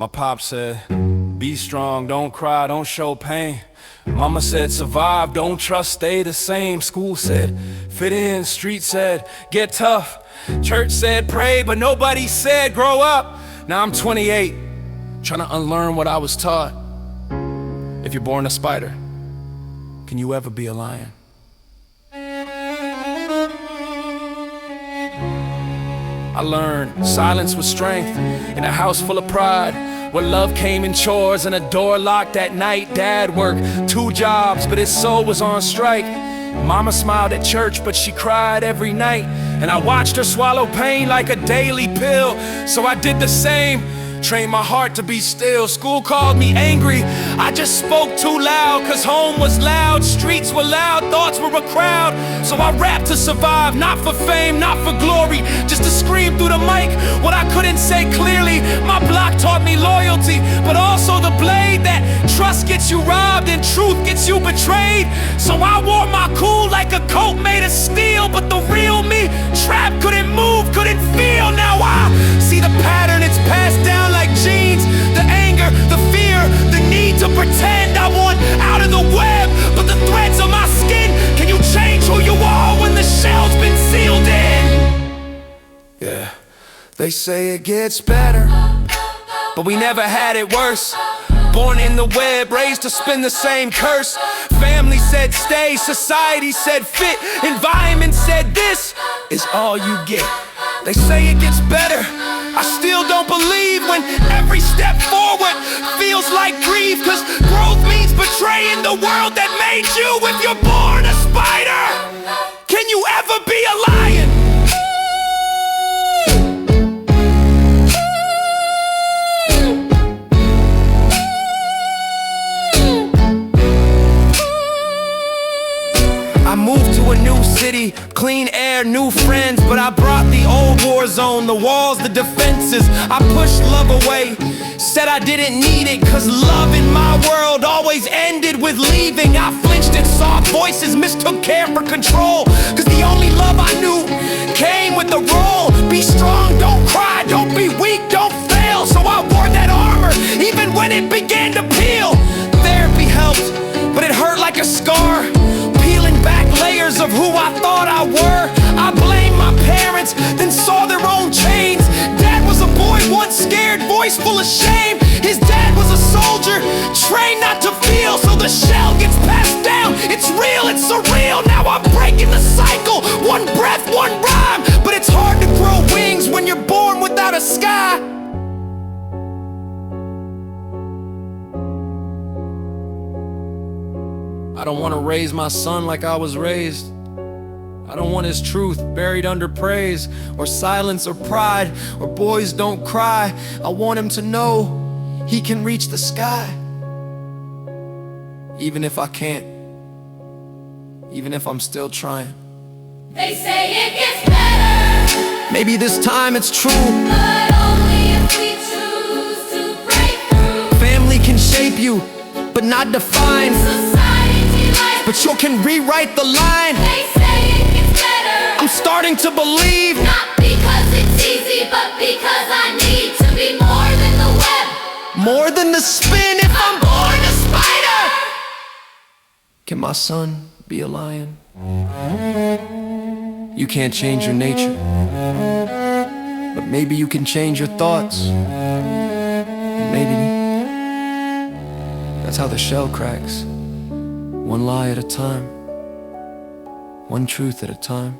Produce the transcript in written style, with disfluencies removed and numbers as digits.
My pop said, be strong, don't cry, don't show pain. Mama said, survive, don't trust, stay the same. School said, fit in. Street said, get tough. Church said, pray, but nobody said, grow up. Now I'm 28, trying to unlearn what I was taught. If you're born a spider, can you ever be a lion? I learned silence was strength in a house full of pride, where love came in chores and a door locked at night. Dad worked 2 jobs, but his soul was on strike. Mama smiled at church, but she cried every night, and I watched her swallow pain like a daily pill. So I did the same, trained my heart to be still. School called me angry, I just spoke too loud, cause home was loud, streets were loud, thoughts were a crowd. So I rapped to survive, not for fame, not for glory, just to scream through the mic what I couldn't say clearly. My block taught me loyalty, but also the blade that trust gets you robbed and truth gets you betrayed. So I wore my cool like a coat made of steel, but the real me, trapped, couldn't move, couldn't feel. Now I see the pattern, it's passed down like genes. The anger, the fear, the need to pretend. I want out of the web, but the threads of my skin. Can you change who you are when the shell's been sealed in? Yeah, they say it gets better, but we never had it worse. Born in the web, raised to spin the same curse. Family said stay, society said fit, environment said this is all you get. They say it gets better, I still don't believe when every step forward feels like grief. Cause growth means betraying the world that made you. If you're born a spider, can you ever be a lion? I moved to a new city, clean air, new friends, but I brought the old war zone, the walls, the defenses. I pushed love away, said I didn't need it, cause love in my world always ended with leaving. I flinched at soft voices, mistook care for control, cause the only love I knew came with the role. Be strong, don't cry, don't be weak, don't fail. So I wore that armor, even when it began to peel. Therapy helped, but it hurt like a scar, back layers of who I thought I were. I blamed my parents, then saw their own chains. Dad was a boy once scared, voice full of shame. His dad was a soldier, trained not to feel. So the shell gets passed down, it's real, it's surreal. Now I'm breaking the cycle, one breath, one rhyme. But it's hard to grow wings when you're born without a sky. I don't want to raise my son like I was raised. I don't want his truth buried under praise, or silence, or pride, or boys don't cry. I want him to know he can reach the sky. Even if I can't, even if I'm still trying. They say it gets better, maybe this time it's true, but only if we choose to break through. Family can shape you, but not define. But you can rewrite the line. They say it gets better, I'm starting to believe. not because it's easy, but because I need to be more than the web, more than the spin. If I'm born a spider. can my son be a lion? You can't change your nature, but maybe you can change your thoughts. Maybe that's how the shell cracks. One lie at a time, one truth at a time.